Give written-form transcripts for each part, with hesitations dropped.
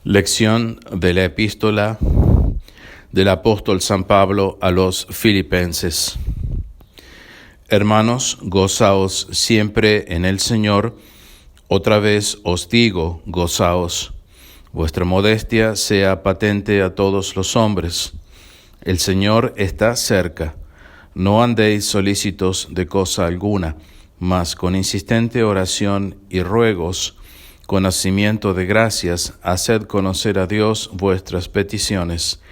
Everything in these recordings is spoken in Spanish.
Lección de la epístola del apóstol San Pablo a los Filipenses. Hermanos, gozaos siempre en el Señor. Otra vez os digo, gozaos. Vuestra modestia sea patente a todos los hombres. El Señor está cerca. No andéis solícitos de cosa alguna, mas con insistente oración y ruegos, con hacimiento de gracias, haced conocer a Dios vuestras peticiones,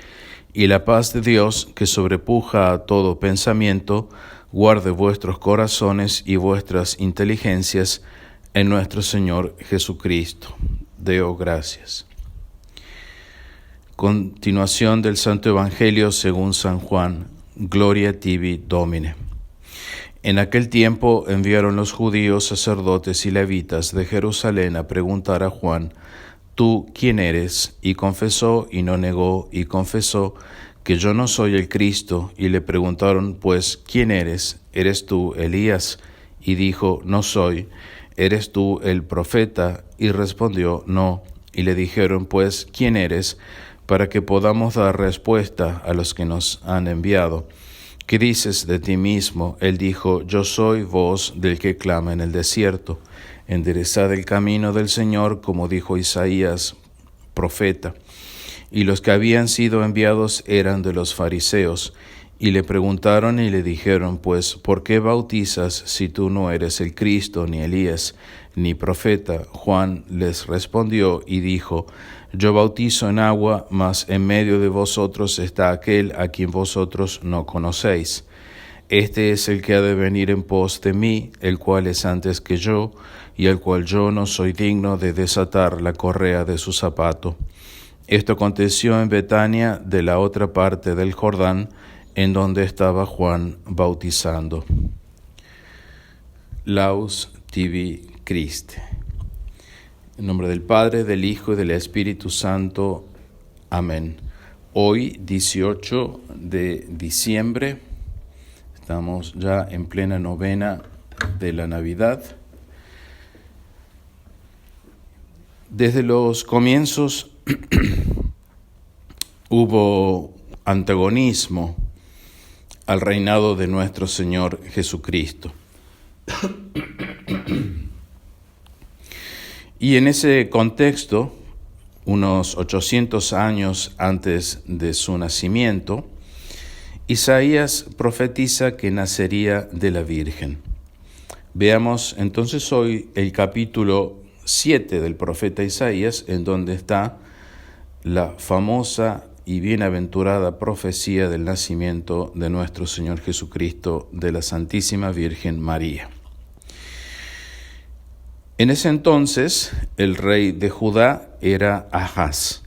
y la paz de Dios, que sobrepuja a todo pensamiento, guarde vuestros corazones y vuestras inteligencias en nuestro Señor Jesucristo. Deo gracias. Continuación del Santo Evangelio según San Juan. Gloria tibi, Domine. En aquel tiempo enviaron los judíos, sacerdotes y levitas de Jerusalén a preguntar a Juan: ¿Tú quién eres? Y confesó y no negó, y confesó que yo no soy el Cristo. Y le preguntaron, pues, ¿quién eres? ¿Eres tú Elías? Y dijo, no soy. ¿Eres tú el profeta? Y respondió, no. Y le dijeron, pues, ¿quién eres? Para que podamos dar respuesta a los que nos han enviado. ¿Qué dices de ti mismo? Él dijo, yo soy voz del que clama en el desierto. Enderezad el camino del Señor, como dijo Isaías, profeta. Y los que habían sido enviados eran de los fariseos. Y le preguntaron y le dijeron, pues, ¿por qué bautizas si tú no eres el Cristo, ni Elías, ni profeta? Juan les respondió y dijo, yo bautizo en agua, mas en medio de vosotros está aquel a quien vosotros no conocéis. Este es el que ha de venir en pos de mí, el cual es antes que yo, y el cual yo no soy digno de desatar la correa de su zapato. Esto aconteció en Betania, de la otra parte del Jordán, en donde estaba Juan bautizando. Laus tibi Christe. En nombre del Padre, del Hijo y del Espíritu Santo. Amén. Hoy, 18 de diciembre, estamos ya en plena novena de la Navidad. Desde los comienzos hubo antagonismo al reinado de nuestro Señor Jesucristo. Y en ese contexto, unos 800 años antes de su nacimiento, Isaías profetiza que nacería de la Virgen. Veamos entonces hoy el capítulo 7 del profeta Isaías, en donde está la famosa y bienaventurada profecía del nacimiento de nuestro Señor Jesucristo de la Santísima Virgen María. En ese entonces, el rey de Judá era Ahaz,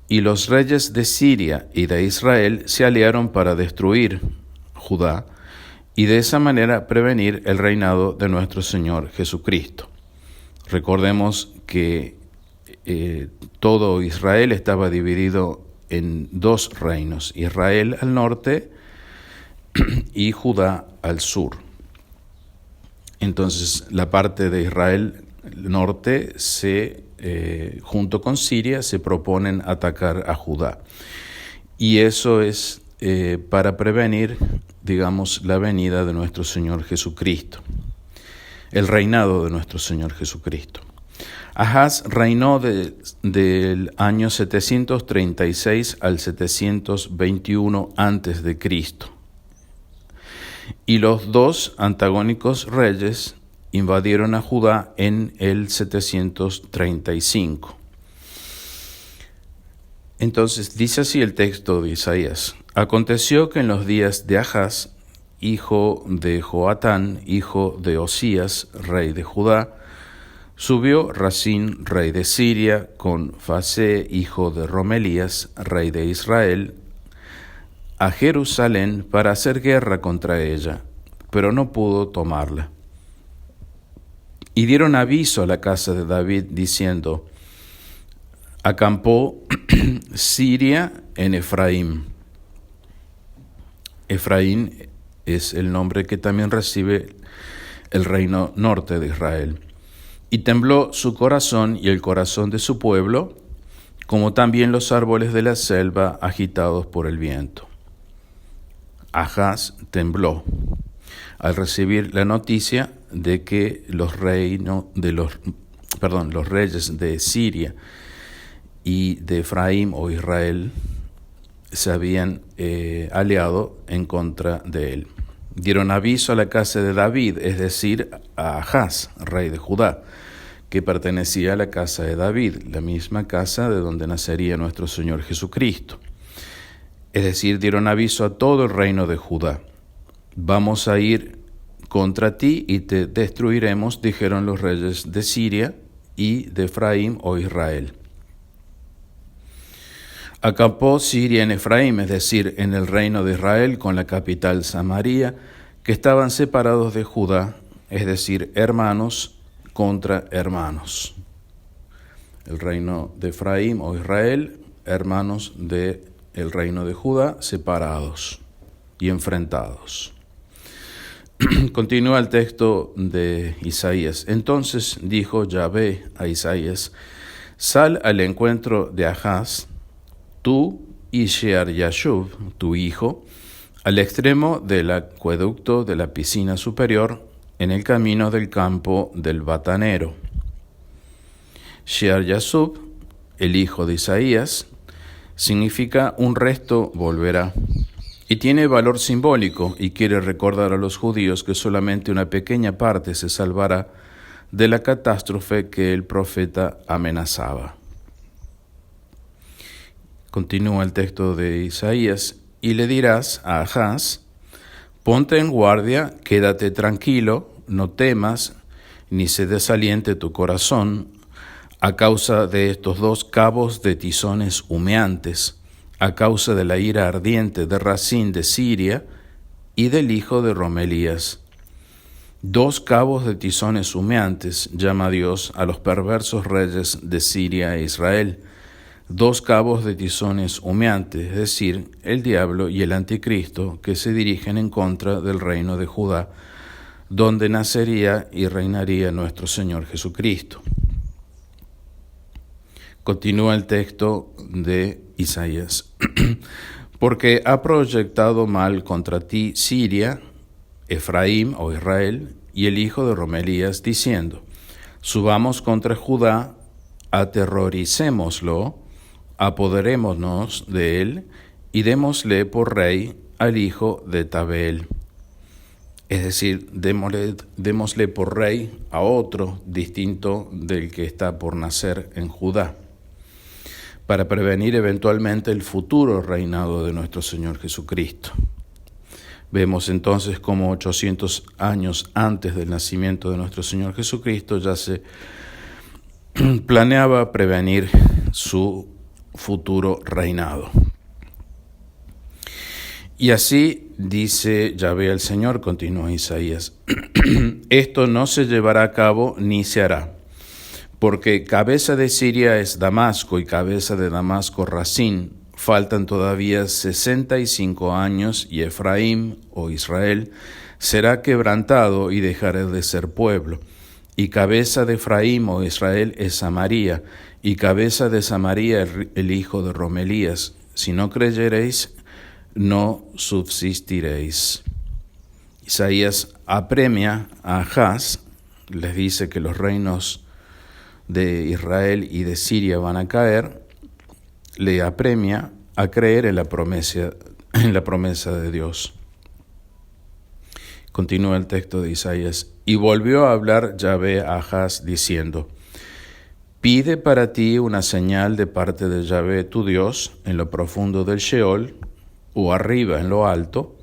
y los reyes de Siria y de Israel se aliaron para destruir Judá y de esa manera prevenir el reinado de nuestro Señor Jesucristo. Recordemos que todo Israel estaba dividido en dos reinos, Israel al norte y Judá al sur. Entonces, la parte de Israel norte, junto con Siria, se proponen atacar a Judá. Y eso es para prevenir, la venida de nuestro Señor Jesucristo, el reinado de nuestro Señor Jesucristo. Ahaz reinó del año 736 al 721 antes de Cristo. Y los dos antagónicos reyes invadieron a Judá en el 735. Entonces dice así el texto de Isaías: Aconteció que en los días de Ahaz, hijo de Joatán, hijo de Osías, rey de Judá, subió Rasín, rey de Siria, con Fasé, hijo de Romelías, rey de Israel, a Jerusalén para hacer guerra contra ella, pero no pudo tomarla. Y dieron aviso a la casa de David diciendo: acampó Siria en Efraín. Efraín es el nombre que también recibe el reino norte de Israel. Y tembló su corazón y el corazón de su pueblo, como también los árboles de la selva agitados por el viento. Ahaz tembló al recibir la noticia de que los reyes de Siria y de Efraín o Israel se habían aliado en contra de él. Dieron aviso a la casa de David, es decir, a Ahaz, rey de Judá, que pertenecía a la casa de David, la misma casa de donde nacería nuestro Señor Jesucristo. Es decir, dieron aviso a todo el reino de Judá. Vamos a ir contra ti y te destruiremos, dijeron los reyes de Siria y de Efraín o Israel. Acampó Siria en Efraín, es decir, en el reino de Israel, con la capital Samaria, que estaban separados de Judá, es decir, hermanos contra hermanos. El reino de Efraín o Israel, hermanos del reino de Judá, separados y enfrentados. Continúa el texto de Isaías. Entonces dijo Yahvé a Isaías: sal al encuentro de Ahaz, tú y Shear-Yashub, tu hijo, al extremo del acueducto de la piscina superior, en el camino del campo del batanero. Shear-Yashub, el hijo de Isaías, significa un resto volverá, y tiene valor simbólico y quiere recordar a los judíos que solamente una pequeña parte se salvará de la catástrofe que el profeta amenazaba. Continúa el texto de Isaías: y le dirás a Ahaz, ponte en guardia, quédate tranquilo, no temas, ni se desaliente tu corazón, a causa de estos dos cabos de tizones humeantes, a causa de la ira ardiente de Razín de Siria y del hijo de Romelías. Dos cabos de tizones humeantes llama Dios a los perversos reyes de Siria e Israel. Dos cabos de tizones humeantes, es decir, el diablo y el anticristo, que se dirigen en contra del reino de Judá, donde nacería y reinaría nuestro Señor Jesucristo. Continúa el texto de Isaías. Porque ha proyectado mal contra ti Siria, Efraín o Israel, y el hijo de Romelías, diciendo: subamos contra Judá, aterroricémoslo, apoderémonos de él, y démosle por rey al hijo de Tabeel. Es decir, démosle por rey a otro distinto del que está por nacer en Judá, para prevenir eventualmente el futuro reinado de nuestro Señor Jesucristo. Vemos entonces cómo 800 años antes del nacimiento de nuestro Señor Jesucristo ya se planeaba prevenir su futuro reinado. Y así dice Yahvé el Señor, continúa Isaías: esto no se llevará a cabo ni se hará, porque cabeza de Siria es Damasco y cabeza de Damasco Razín. Faltan todavía 65 años y Efraín o Israel será quebrantado y dejará de ser pueblo. Y cabeza de Efraín o Israel es Samaria, y cabeza de Samaria el hijo de Romelías. Si no creyereis, no subsistiréis. Isaías apremia a Ahaz, les dice que los reinos de Israel y de Siria van a caer, le apremia a creer en la promesa de Dios. Continúa el texto de Isaías: y volvió a hablar Yahvé a Ahaz diciendo: pide para ti una señal de parte de Yahvé tu Dios en lo profundo del Sheol o arriba en lo alto.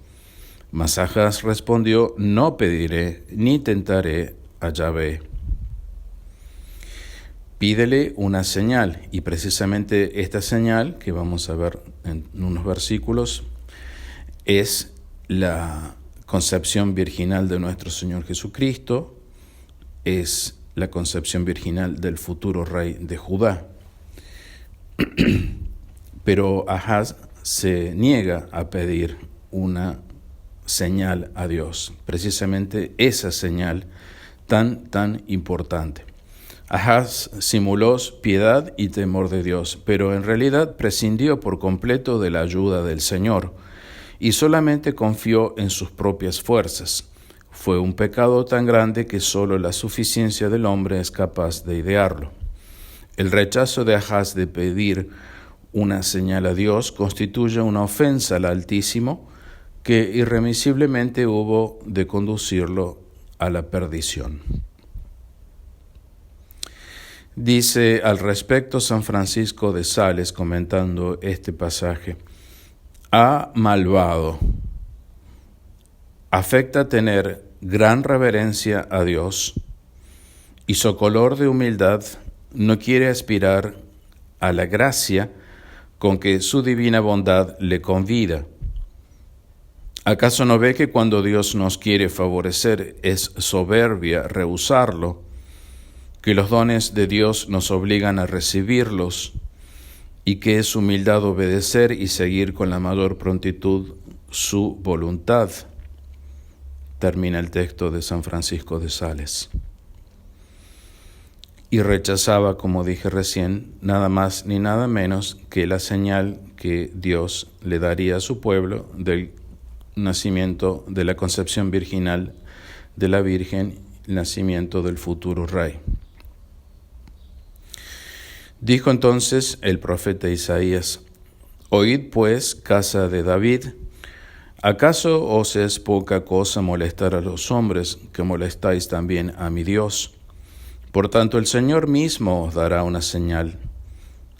Mas Ahaz respondió: no pediré ni tentaré a Yahvé. Pídele una señal, y precisamente esta señal que vamos a ver en unos versículos es la concepción virginal de nuestro Señor Jesucristo, es la concepción virginal del futuro rey de Judá. Pero Ahaz se niega a pedir una señal a Dios, precisamente esa señal tan importante. Ahaz simuló piedad y temor de Dios, pero en realidad prescindió por completo de la ayuda del Señor y solamente confió en sus propias fuerzas. Fue un pecado tan grande que solo la suficiencia del hombre es capaz de idearlo. El rechazo de Ahaz de pedir una señal a Dios constituye una ofensa al Altísimo que irremisiblemente hubo de conducirlo a la perdición. Dice al respecto San Francisco de Sales, comentando este pasaje: ha malvado. Afecta tener gran reverencia a Dios y socolor de humildad no quiere aspirar a la gracia con que su divina bondad le convida. ¿Acaso no ve que cuando Dios nos quiere favorecer es soberbia rehusarlo, que los dones de Dios nos obligan a recibirlos y que es humildad obedecer y seguir con la mayor prontitud su voluntad? Termina el texto de San Francisco de Sales. Y rechazaba, como dije recién, nada más ni nada menos que la señal que Dios le daría a su pueblo del nacimiento, de la concepción virginal de la Virgen, el nacimiento del futuro Rey. Dijo entonces el profeta Isaías: oíd pues, casa de David, ¿acaso os es poca cosa molestar a los hombres, que molestáis también a mi Dios? Por tanto, el Señor mismo os dará una señal.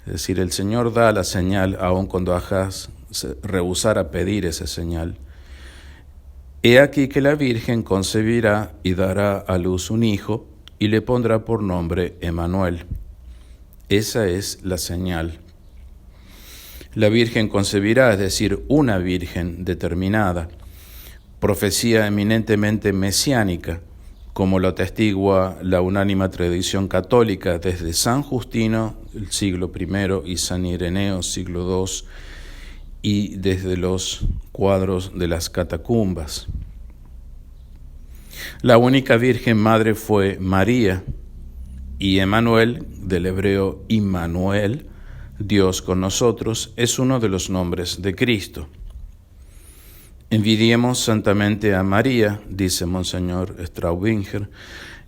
Es decir, el Señor da la señal aun cuando Ahaz rehusara pedir esa señal. He aquí que la Virgen concebirá y dará a luz un hijo, y le pondrá por nombre Emmanuel. Esa es la señal. La Virgen concebirá, es decir, una Virgen determinada, profecía eminentemente mesiánica, como lo atestigua la unánima tradición católica desde San Justino, el siglo I, y San Ireneo, siglo II, y desde los cuadros de las catacumbas. La única Virgen Madre fue María, y Emmanuel, del hebreo Immanuel, Dios con nosotros, es uno de los nombres de Cristo. Envidiemos santamente a María, dice Monseñor Straubinger,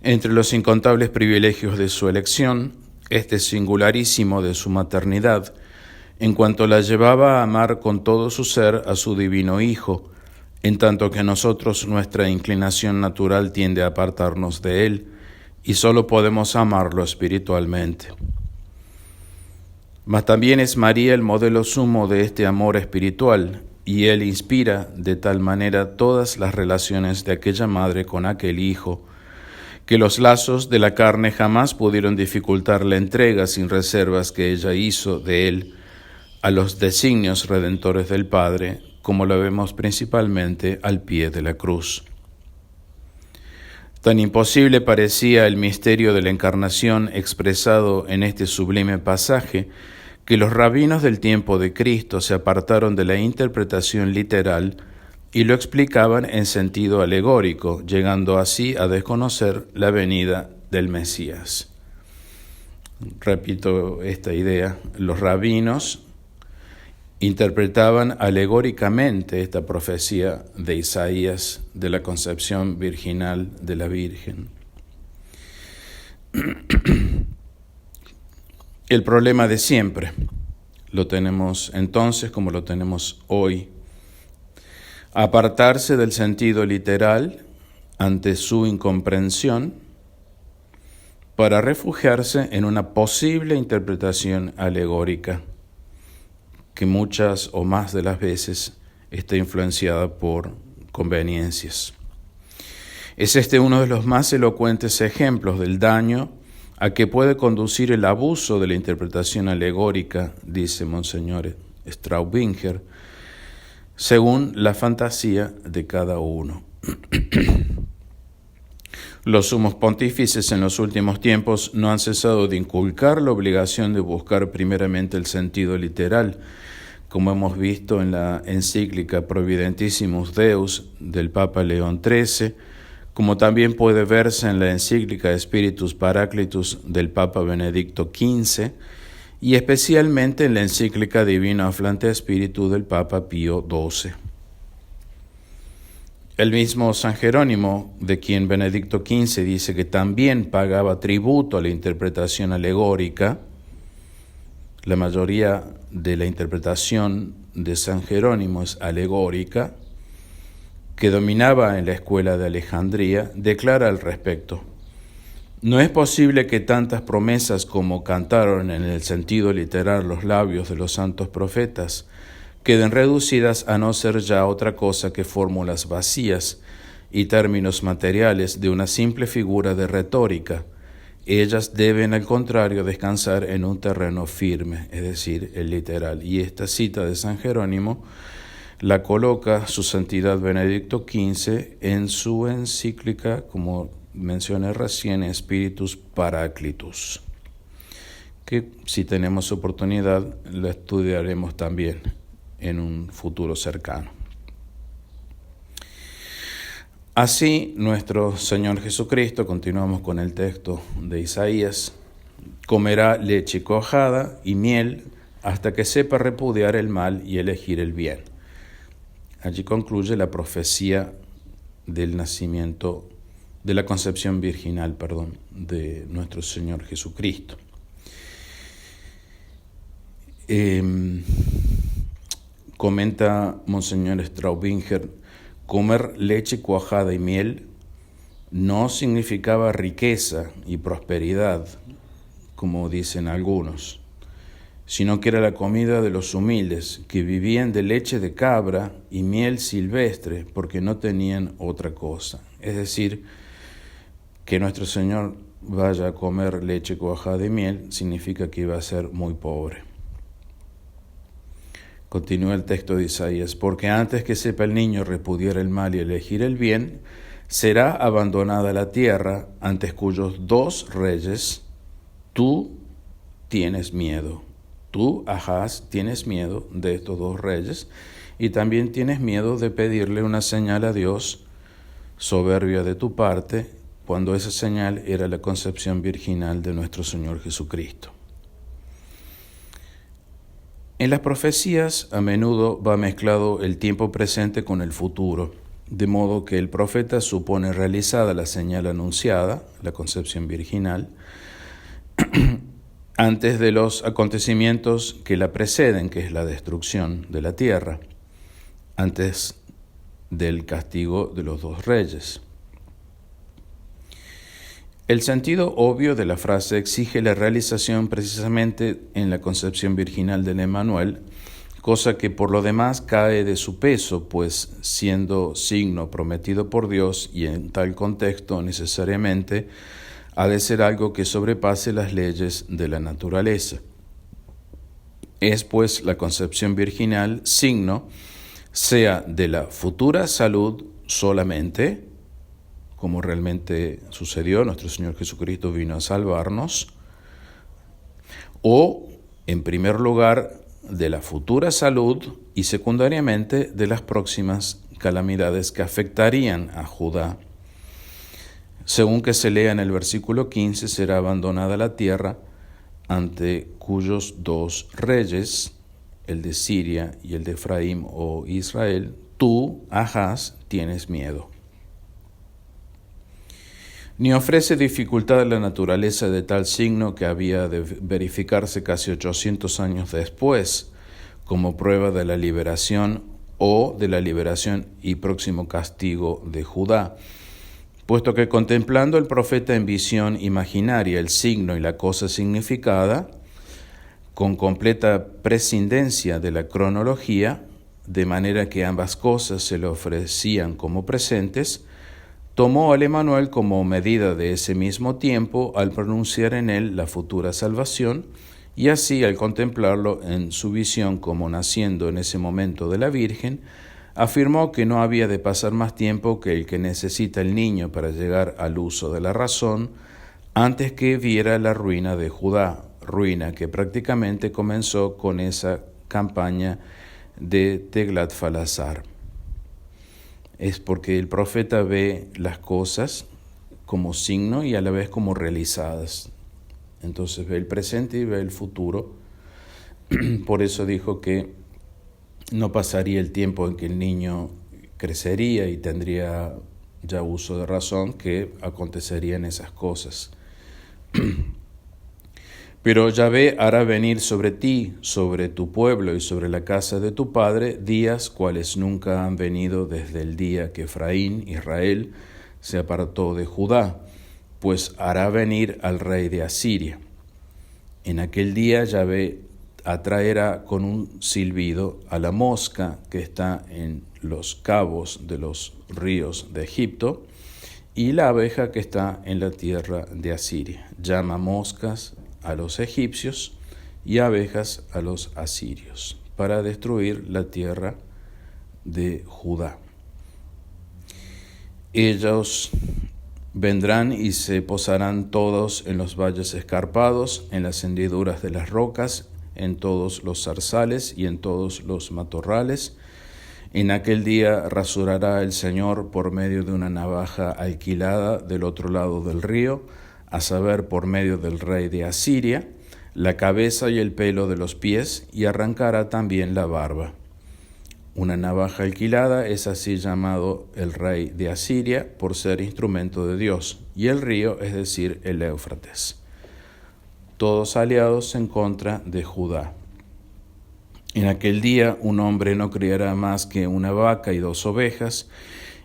entre los incontables privilegios de su elección, este singularísimo de su maternidad, en cuanto la llevaba a amar con todo su ser a su divino Hijo, en tanto que nosotros nuestra inclinación natural tiende a apartarnos de Él, y solo podemos amarlo espiritualmente. Mas también es María el modelo sumo de este amor espiritual, y Él inspira de tal manera todas las relaciones de aquella madre con aquel hijo, que los lazos de la carne jamás pudieron dificultar la entrega sin reservas que ella hizo de Él a los designios redentores del Padre, como lo vemos principalmente al pie de la cruz. Tan imposible parecía el misterio de la encarnación expresado en este sublime pasaje, que los rabinos del tiempo de Cristo se apartaron de la interpretación literal y lo explicaban en sentido alegórico, llegando así a desconocer la venida del Mesías. Repito esta idea: los rabinos interpretaban alegóricamente esta profecía de Isaías de la concepción virginal de la Virgen. El problema de siempre lo tenemos entonces como lo tenemos hoy: apartarse del sentido literal ante su incomprensión para refugiarse en una posible interpretación alegórica, que muchas o más de las veces está influenciada por conveniencias. Es este uno de los más elocuentes ejemplos del daño a que puede conducir el abuso de la interpretación alegórica, dice Monseñor Straubinger, según la fantasía de cada uno. Los sumos pontífices en los últimos tiempos no han cesado de inculcar la obligación de buscar primeramente el sentido literal, como hemos visto en la encíclica Providentissimus Deus del Papa León XIII, como también puede verse en la encíclica Spiritus Paraclitus del Papa Benedicto XV y especialmente en la encíclica Divino Afflante Spiritu del Papa Pío XII. El mismo San Jerónimo, de quien Benedicto XV dice que también pagaba tributo a la interpretación alegórica, la mayoría de la interpretación de San Jerónimo es alegórica, que dominaba en la escuela de Alejandría, declara al respecto: no es posible que tantas promesas como cantaron en el sentido literal los labios de los santos profetas queden reducidas a no ser ya otra cosa que fórmulas vacías y términos materiales de una simple figura de retórica. Ellas deben, al contrario, descansar en un terreno firme, es decir, el literal. Y esta cita de San Jerónimo la coloca su santidad Benedicto XV en su encíclica, como mencioné recién, Spiritus Paraclitus, que si tenemos oportunidad la estudiaremos también en un futuro cercano. Así, nuestro Señor Jesucristo, continuamos con el texto de Isaías, comerá leche cuajada y miel hasta que sepa repudiar el mal y elegir el bien. Allí concluye la profecía del nacimiento, de la concepción virginal, de nuestro Señor Jesucristo. Comenta Monseñor Straubinger: comer leche cuajada y miel no significaba riqueza y prosperidad, como dicen algunos, sino que era la comida de los humildes, que vivían de leche de cabra y miel silvestre, porque no tenían otra cosa. Es decir, que nuestro Señor vaya a comer leche cuajada y miel significa que iba a ser muy pobre. Continúa el texto de Isaías: porque antes que sepa el niño repudiar el mal y elegir el bien, será abandonada la tierra, antes cuyos dos reyes tú tienes miedo. Tú, Ahaz, tienes miedo de estos dos reyes y también tienes miedo de pedirle una señal a Dios, soberbia de tu parte, cuando esa señal era la concepción virginal de nuestro Señor Jesucristo. En las profecías a menudo va mezclado el tiempo presente con el futuro, de modo que el profeta supone realizada la señal anunciada, la concepción virginal, antes de los acontecimientos que la preceden, que es la destrucción de la tierra, antes del castigo de los dos reyes. El sentido obvio de la frase exige la realización precisamente en la concepción virginal del Emmanuel, cosa que por lo demás cae de su peso, pues siendo signo prometido por Dios y en tal contexto necesariamente ha de ser algo que sobrepase las leyes de la naturaleza. Es pues la concepción virginal signo, sea de la futura salud solamente, como realmente sucedió, nuestro Señor Jesucristo vino a salvarnos, o, en primer lugar, de la futura salud y secundariamente de las próximas calamidades que afectarían a Judá. Según que se lea en el versículo 15, será abandonada la tierra ante cuyos dos reyes, el de Siria y el de Efraín o Israel, tú, Ahaz, tienes miedo. Ni ofrece dificultad a la naturaleza de tal signo que había de verificarse casi 800 años después, como prueba de la liberación o de la liberación y próximo castigo de Judá, puesto que contemplando el profeta en visión imaginaria el signo y la cosa significada, con completa prescindencia de la cronología, de manera que ambas cosas se le ofrecían como presentes, tomó al Emmanuel como medida de ese mismo tiempo al pronunciar en él la futura salvación, y así al contemplarlo en su visión como naciendo en ese momento de la Virgen, afirmó que no había de pasar más tiempo que el que necesita el niño para llegar al uso de la razón, antes que viera la ruina de Judá, ruina que prácticamente comenzó con esa campaña de Teglat-Falazar. es porque el profeta ve las cosas como signo y a la vez como realizadas. Entonces ve el presente y ve el futuro. Por eso dijo que no pasaría el tiempo en que el niño crecería y tendría ya uso de razón, que acontecerían esas cosas. Pero Yahvé hará venir sobre ti, sobre tu pueblo y sobre la casa de tu padre días cuales nunca han venido desde el día que Efraín, Israel, se apartó de Judá, pues hará venir al rey de Asiria. En aquel día Yahvé atraerá con un silbido a la mosca que está en los cabos de los ríos de Egipto y la abeja que está en la tierra de Asiria. Llama moscas a los egipcios y abejas a los asirios para destruir la tierra de Judá. Ellos vendrán y se posarán todos en los valles escarpados, en las hendiduras de las rocas, en todos los zarzales y en todos los matorrales. En aquel día rasurará el Señor por medio de una navaja alquilada del otro lado del río, a saber, por medio del rey de Asiria, la cabeza y el pelo de los pies, y arrancará también la barba. Una navaja alquilada es así llamado el rey de Asiria por ser instrumento de Dios, y el río, es decir, el Éufrates. Todos aliados en contra de Judá. En aquel día un hombre no criará más que una vaca y 2 ovejas,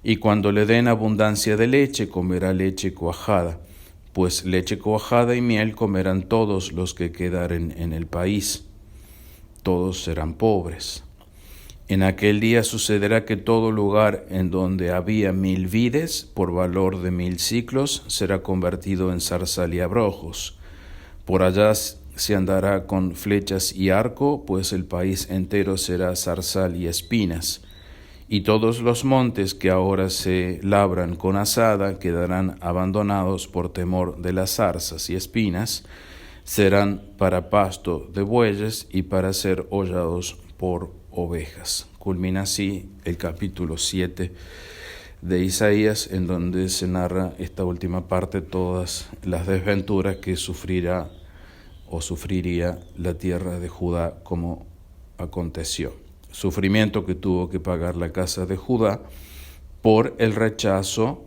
y cuando le den abundancia de leche, comerá leche cuajada, pues leche cuajada y miel comerán todos los que quedaren en el país. Todos serán pobres. En aquel día sucederá que todo lugar en donde había 1000 vides, por valor de 1000 siclos, será convertido en zarzal y abrojos. Por allá se andará con flechas y arco, pues el país entero será zarzal y espinas. Y todos los montes que ahora se labran con azada quedarán abandonados por temor de las zarzas y espinas, serán para pasto de bueyes y para ser hollados por ovejas. Culmina así el capítulo 7 de Isaías, en donde se narra esta última parte, todas las desventuras que sufriría la tierra de Judá, como aconteció. Sufrimiento que tuvo que pagar la casa de Judá por el rechazo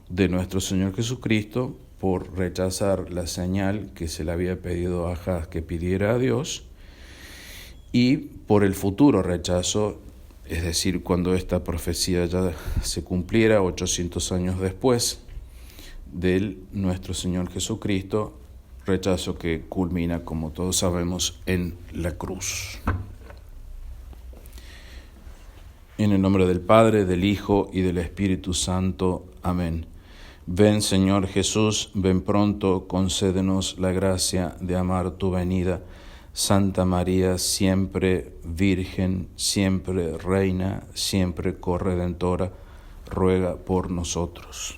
de nuestro Señor Jesucristo, por rechazar la señal que se le había pedido a Ahaz que pidiera a Dios, y por el futuro rechazo, es decir, cuando esta profecía ya se cumpliera 800 años después de nuestro Señor Jesucristo, rechazo que culmina, como todos sabemos, en la cruz. En el nombre del Padre, del Hijo y del Espíritu Santo. Amén. Ven, Señor Jesús, ven pronto, concédenos la gracia de amar tu venida. Santa María, siempre Virgen, siempre Reina, siempre Corredentora, ruega por nosotros.